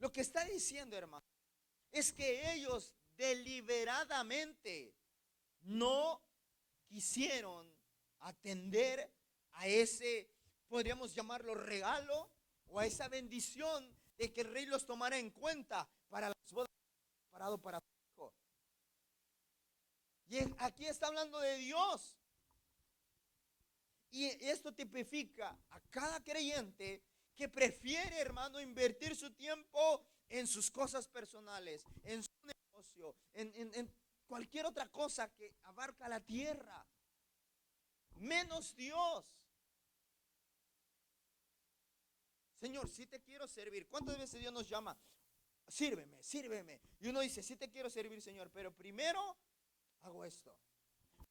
[SPEAKER 1] Lo que está diciendo, hermano, es que ellos deliberadamente no quisieron atender a ese, podríamos llamarlo regalo, o a esa bendición de que el rey los tomara en cuenta para las bodas preparado para su hijo. Y aquí está hablando de Dios. Y esto tipifica a cada creyente que prefiere, hermano, invertir su tiempo en sus cosas personales, en su negocio, en cualquier otra cosa que abarca la tierra, menos Dios. Señor, si te quiero servir. ¿Cuántas veces Dios nos llama? Sírveme, sírveme. Y uno dice, sí te quiero servir, Señor, pero primero hago esto.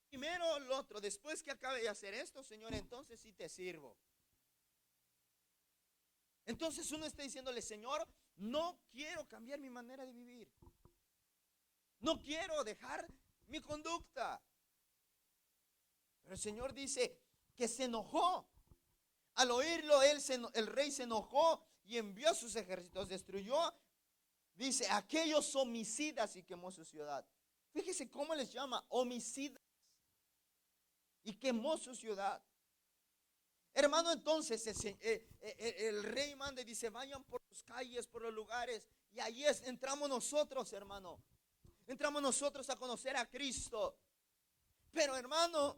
[SPEAKER 1] Primero lo otro. Después que acabe de hacer esto, Señor, entonces sí te sirvo. Entonces uno está diciéndole, Señor, no quiero cambiar mi manera de vivir. No quiero dejar mi conducta. Pero el Señor dice que se enojó. Al oírlo, el rey se enojó y envió a sus ejércitos, destruyó, dice, aquellos homicidas, y quemó su ciudad. Fíjese cómo les llama, homicidas, y quemó su ciudad. Hermano, entonces el rey manda y dice, vayan por las calles, por los lugares, y ahí entramos nosotros, hermano. Entramos nosotros a conocer a Cristo. Pero, hermano,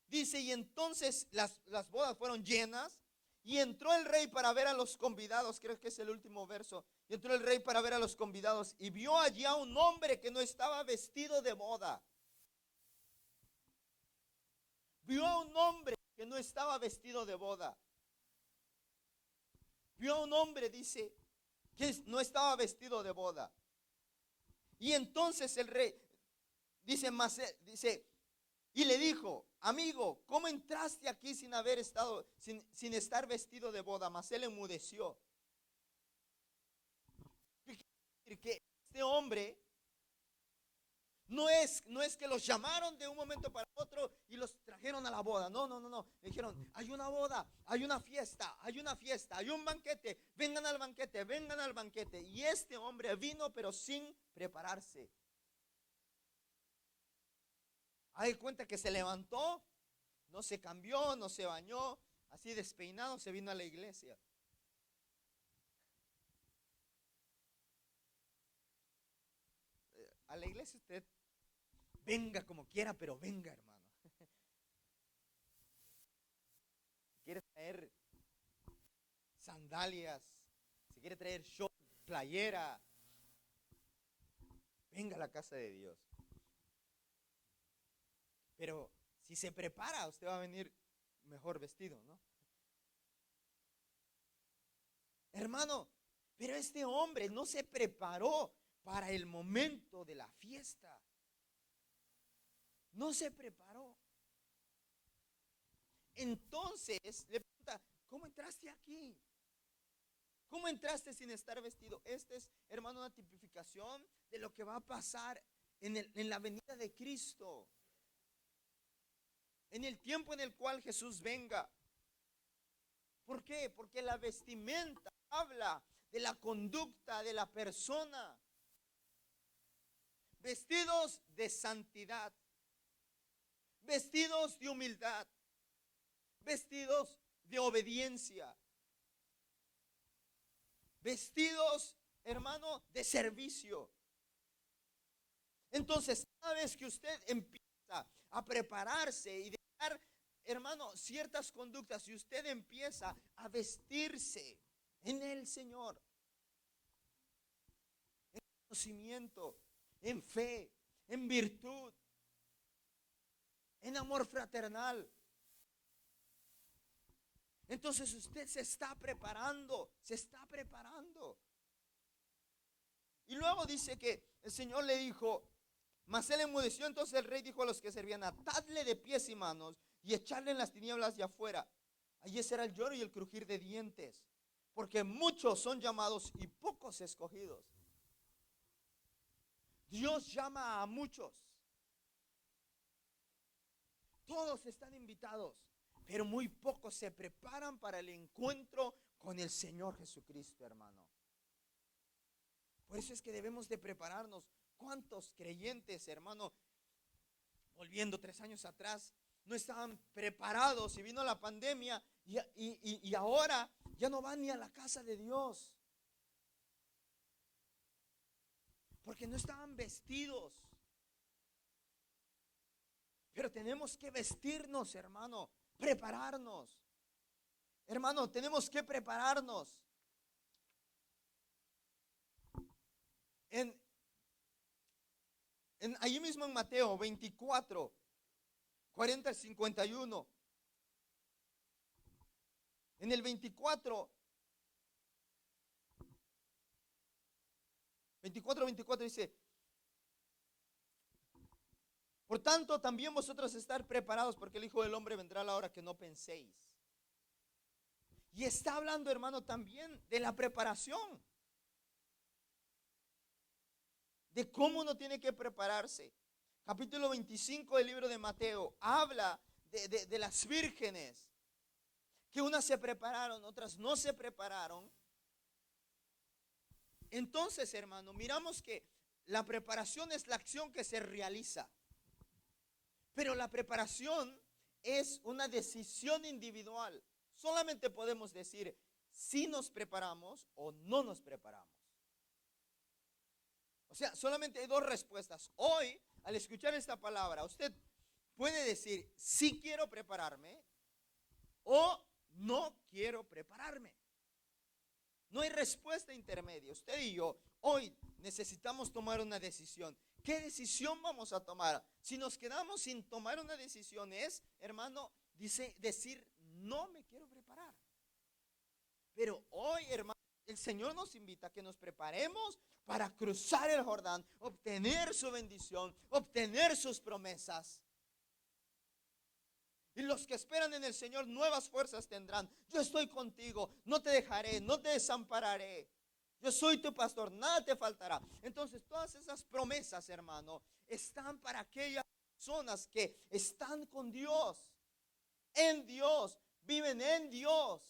[SPEAKER 1] dice, y entonces las bodas fueron llenas, y entró el rey para ver a los convidados. Creo que es el último verso. Y entró el rey para ver a los convidados, y vio allí a un hombre que no estaba vestido de boda. Vio a un hombre que no estaba vestido de boda. Vio a un hombre, dice, que no estaba vestido de boda. Y entonces el rey, dice, y le dijo, amigo, ¿cómo entraste aquí sin haber estado, sin estar vestido de boda? Mas él enmudeció. ¿Qué quiere decir? Que este hombre no es que los llamaron de un momento para otro y los trajeron a la boda. No. Le dijeron, hay una boda, hay una fiesta, hay un banquete. Vengan al banquete, vengan al banquete. Y este hombre vino pero sin prepararse. Hay cuenta que se levantó, no se cambió, no se bañó, así despeinado se vino a la iglesia. A la iglesia usted venga como quiera, pero venga, hermano. Si quiere traer sandalias, si quiere traer short, playera, venga a la casa de Dios. Pero si se prepara, usted va a venir mejor vestido, ¿no? Hermano, pero este hombre no se preparó para el momento de la fiesta. No se preparó. Entonces le pregunta, ¿cómo entraste aquí? ¿Cómo entraste sin estar vestido? Esta es, hermano, una tipificación de lo que va a pasar en la venida de Cristo. En el tiempo en el cual Jesús venga. ¿Por qué? Porque la vestimenta habla de la conducta de la persona. Vestidos de santidad. Vestidos de humildad. Vestidos de obediencia. Vestidos, hermano, de servicio. Entonces, cada vez que usted empieza a prepararse y dejar, hermano, ciertas conductas, y usted empieza a vestirse en el Señor, en conocimiento, en fe, en virtud, en amor fraternal, entonces usted se está preparando, se está preparando. Y luego dice que el Señor le dijo, mas él enmudeció. Entonces el rey dijo a los que servían, atadle de pies y manos y echarle en las tinieblas de afuera. Allí será el lloro y el crujir de dientes, porque muchos son llamados y pocos escogidos. Dios llama a muchos. Todos están invitados, pero muy pocos se preparan para el encuentro con el Señor Jesucristo, hermano. Por eso es que debemos de prepararnos. ¿Cuántos creyentes, hermano, volviendo 3 años atrás, no estaban preparados y vino la pandemia y ahora ya no van ni a la casa de Dios? Porque no estaban vestidos. Pero tenemos que vestirnos, hermano, prepararnos. Hermano, tenemos que prepararnos. Allí mismo en Mateo 24, 40 al 51. En el 24, 24 dice: por tanto, también vosotros estar preparados, porque el Hijo del Hombre vendrá a la hora que no penséis. Y está hablando, hermano, también de la preparación, de cómo uno tiene que prepararse. Capítulo 25 del libro de Mateo habla de las vírgenes, que unas se prepararon, otras no se prepararon. Entonces, hermano, miramos que la preparación es la acción que se realiza, pero la preparación es una decisión individual. Solamente podemos decir si nos preparamos o no nos preparamos. O sea, solamente hay 2 respuestas. Hoy, al escuchar esta palabra, usted puede decir sí quiero prepararme o no quiero prepararme. No hay respuesta intermedia. Usted y yo hoy necesitamos tomar una decisión. ¿Qué decisión vamos a tomar? Si nos quedamos sin tomar una decisión es, hermano, decir no me quiero preparar. Pero hoy, hermano, el Señor nos invita a que nos preparemos para cruzar el Jordán, obtener su bendición, obtener sus promesas. Y los que esperan en el Señor nuevas fuerzas tendrán. Yo estoy contigo, no te dejaré, no te desampararé. Yo soy tu pastor, nada te faltará. Entonces todas esas promesas, hermano, están para aquellas personas que están con Dios, en Dios, viven en Dios.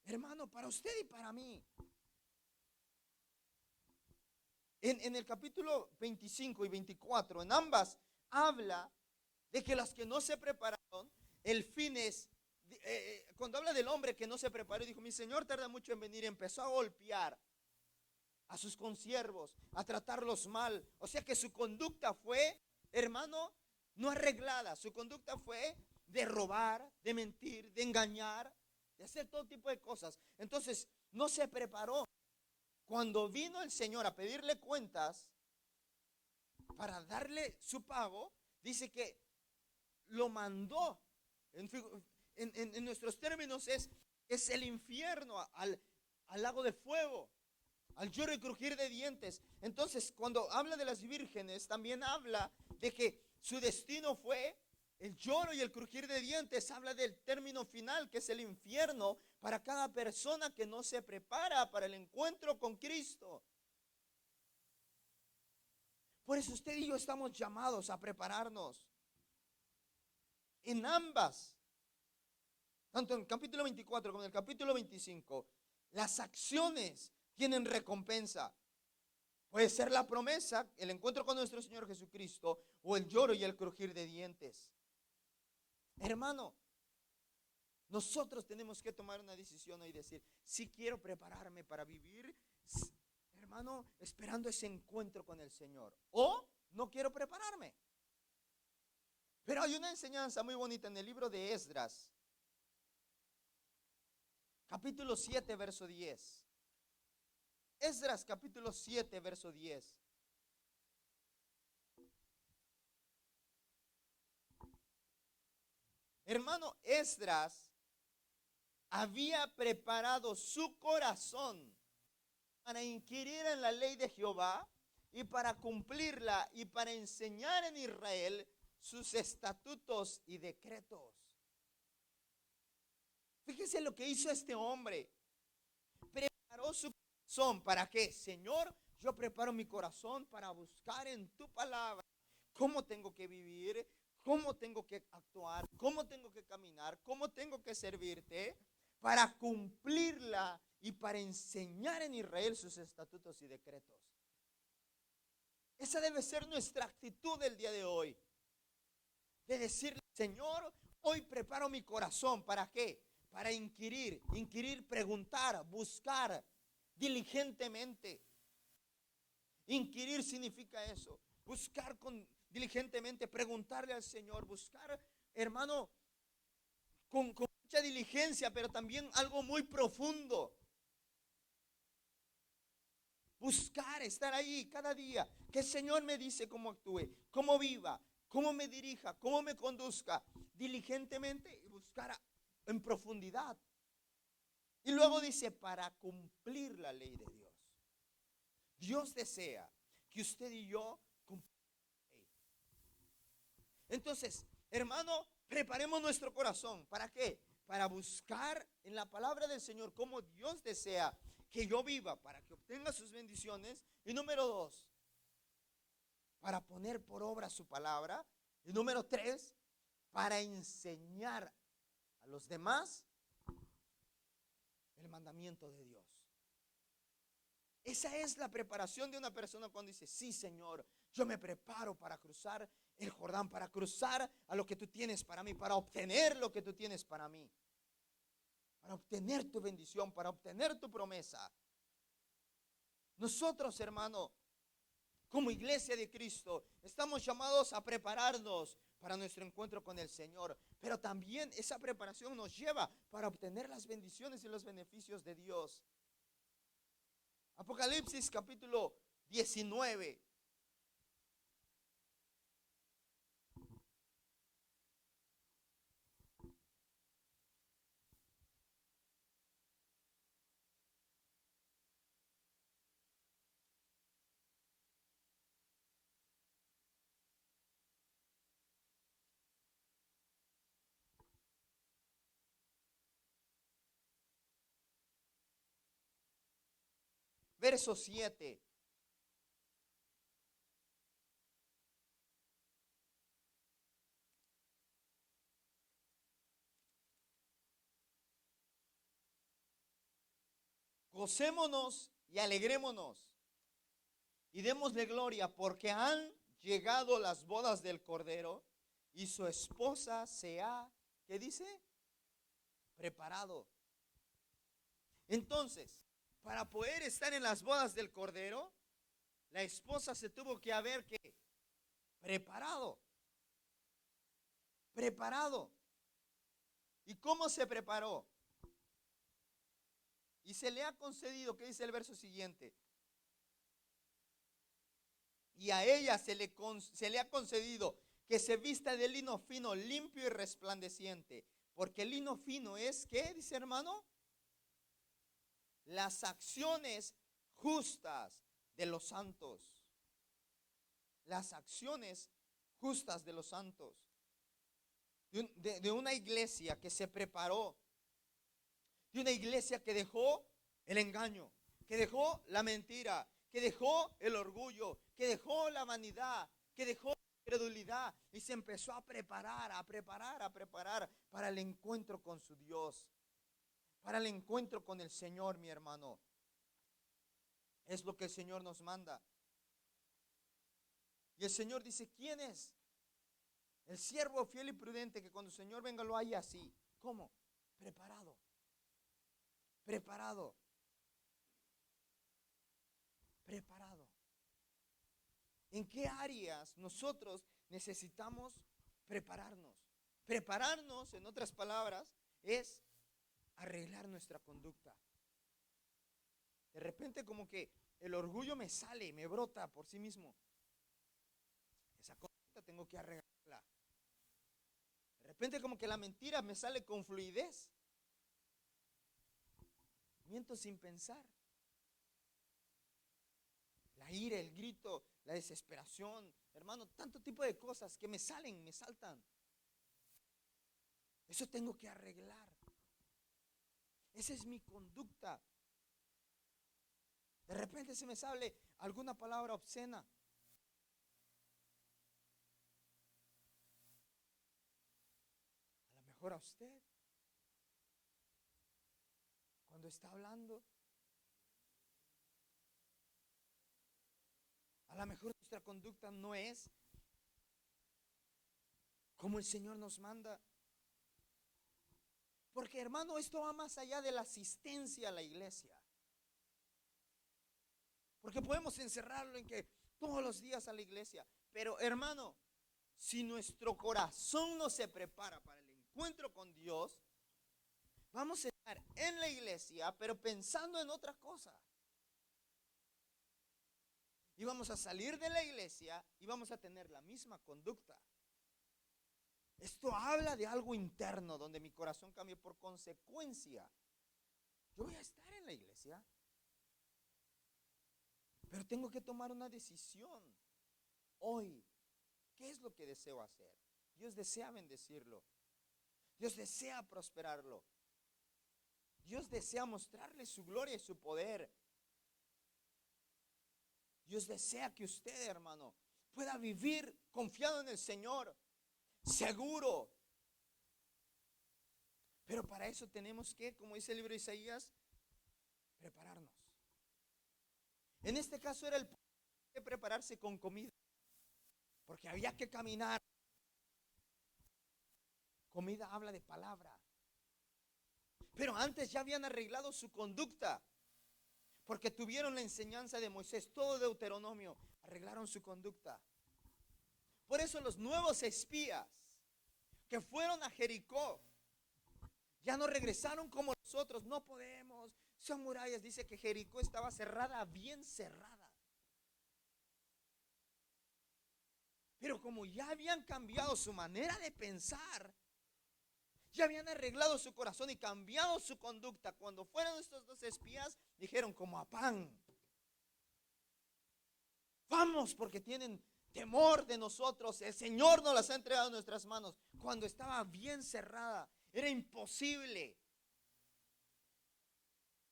[SPEAKER 1] Hermano, para usted y para mí. En el capítulo 25 y 24, en ambas, habla de que las que no se prepararon, el fin es, cuando habla del hombre que no se preparó, dijo, mi señor tarda mucho en venir, empezó a golpear a sus consiervos, a tratarlos mal. O sea que su conducta fue, hermano, no arreglada. Su conducta fue de robar, de mentir, de engañar, de hacer todo tipo de cosas. Entonces, no se preparó. Cuando vino el Señor a pedirle cuentas para darle su pago, dice que lo mandó. En nuestros términos es el infierno, al lago de fuego, al lloro y crujir de dientes. Entonces, cuando habla de las vírgenes, también habla de que su destino fue el lloro y el crujir de dientes. Habla del término final, que es el infierno, para cada persona que no se prepara para el encuentro con Cristo. Por eso usted y yo estamos llamados a prepararnos en ambas, tanto en el capítulo 24 como en el capítulo 25. Las acciones tienen recompensa. Puede ser la promesa, el encuentro con nuestro Señor Jesucristo, o el lloro y el crujir de dientes. Hermano, nosotros tenemos que tomar una decisión y decir, si quiero prepararme para vivir, hermano, esperando ese encuentro con el Señor, o no quiero prepararme. Pero hay una enseñanza muy bonita en el libro de Esdras, capítulo 7, verso 10. Esdras, capítulo 7, verso 10. Hermano, Esdras había preparado su corazón para inquirir en la ley de Jehová y para cumplirla y para enseñar en Israel sus estatutos y decretos. Fíjese lo que hizo este hombre. Preparó su corazón. ¿Para qué? Señor, yo preparo mi corazón para buscar en tu palabra cómo tengo que vivir, cómo tengo que actuar, cómo tengo que caminar, cómo tengo que servirte para cumplirla y para enseñar en Israel sus estatutos y decretos. Esa debe ser nuestra actitud del día de hoy. De decirle, Señor, hoy preparo mi corazón. ¿Para qué? Para inquirir, preguntar, buscar diligentemente. Inquirir significa eso. Buscar diligentemente, preguntarle al Señor, buscar, hermano, con mucha diligencia, pero también algo muy profundo. Buscar, estar ahí cada día. Que el Señor me dice cómo actúe, cómo viva, cómo me dirija, cómo me conduzca. Diligentemente y buscar en profundidad. Y luego dice, para cumplir la ley de Dios. Dios desea que usted y yo cumplamos la ley. Entonces, hermano, preparemos nuestro corazón. ¿Para qué? Para buscar en la palabra del Señor cómo Dios desea que yo viva, para que obtenga sus bendiciones. Y número 2, para poner por obra su palabra. Y número 3, para enseñar a los demás el mandamiento de Dios. Esa es la preparación de una persona cuando dice, sí, Señor, yo me preparo para cruzar el Jordán, para cruzar a lo que tú tienes para mí, para obtener lo que tú tienes para mí, para obtener tu bendición, para obtener tu promesa. Nosotros, hermano, como iglesia de Cristo, estamos llamados a prepararnos para nuestro encuentro con el Señor, pero también esa preparación nos lleva para obtener las bendiciones y los beneficios de Dios. Apocalipsis capítulo 19. Verso 7. Gocémonos y alegrémonos y démosle gloria porque han llegado las bodas del Cordero y su esposa se ha, ¿qué dice? Preparado. Entonces, para poder estar en las bodas del Cordero, la esposa se tuvo que haber ¿qué? Preparado. Preparado. ¿Y cómo se preparó? Y se le ha concedido, ¿qué dice el verso siguiente? Y a ella se le ha concedido que se vista de lino fino, limpio y resplandeciente. Porque el lino fino es, ¿qué dice hermano? Las acciones justas de los santos. Las acciones justas de los santos. De una iglesia que se preparó. De una iglesia que dejó el engaño, que dejó la mentira, que dejó el orgullo, que dejó la vanidad, que dejó la incredulidad y se empezó a preparar para el encuentro con su Dios, para el encuentro con el Señor, mi hermano. Es lo que el Señor nos manda. Y el Señor dice, ¿quién es? El siervo fiel y prudente que cuando el Señor venga lo haya así. ¿Cómo? Preparado. Preparado. Preparado. ¿En qué áreas nosotros necesitamos prepararnos? Prepararnos, en otras palabras, es arreglar nuestra conducta. De repente como que el orgullo me sale, me brota por sí mismo. Esa conducta tengo que arreglarla. De repente como que la mentira me sale con fluidez. Miento sin pensar. La ira, el grito, la desesperación, hermano, tanto tipo de cosas que me salen, me saltan. Eso tengo que arreglar. Esa es mi conducta. De repente se me sale alguna palabra obscena. mejor a usted cuando está hablando. A lo mejor nuestra conducta no es como el Señor nos manda. Porque, hermano, esto va más allá de la asistencia a la iglesia. Porque podemos encerrarlo en que todos los días a la iglesia. Pero, hermano, si nuestro corazón no se prepara para el encuentro con Dios, vamos a estar en la iglesia, pero pensando en otra cosa. Y vamos a salir de la iglesia y vamos a tener la misma conducta. Esto habla de algo interno donde mi corazón cambie por consecuencia. Yo voy a estar en la iglesia, pero tengo que tomar una decisión hoy. ¿Qué es lo que deseo hacer? Dios desea bendecirlo. Dios desea prosperarlo. Dios desea mostrarle su gloria y su poder. Dios desea que usted, hermano, pueda vivir confiado en el Señor, seguro. Pero para eso tenemos que, como dice el libro de Isaías, prepararnos. En este caso era el de prepararse con comida, porque había que caminar. Comida habla de palabra. Pero antes ya habían arreglado su conducta, porque tuvieron la enseñanza de Moisés, todo Deuteronomio, arreglaron su conducta. Por eso los nuevos espías que fueron a Jericó ya no regresaron como nosotros. No podemos, son murallas. Dice que Jericó estaba cerrada, bien cerrada. Pero como ya habían cambiado su manera de pensar, ya habían arreglado su corazón y cambiado su conducta, cuando fueron estos dos espías, dijeron como a pan: vamos, porque tienen temor de nosotros. El Señor nos las ha entregado en nuestras manos. Cuando estaba bien cerrada, era imposible.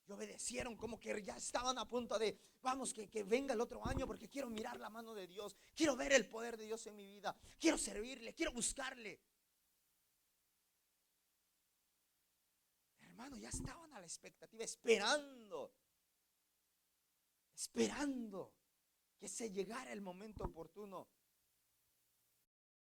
[SPEAKER 1] Y obedecieron, como que ya estaban a punto de: vamos, que venga el otro año, porque quiero mirar la mano de Dios, quiero ver el poder de Dios en mi vida, quiero servirle, quiero buscarle. Hermano, ya estaban a la expectativa, esperando que se llegara el momento oportuno.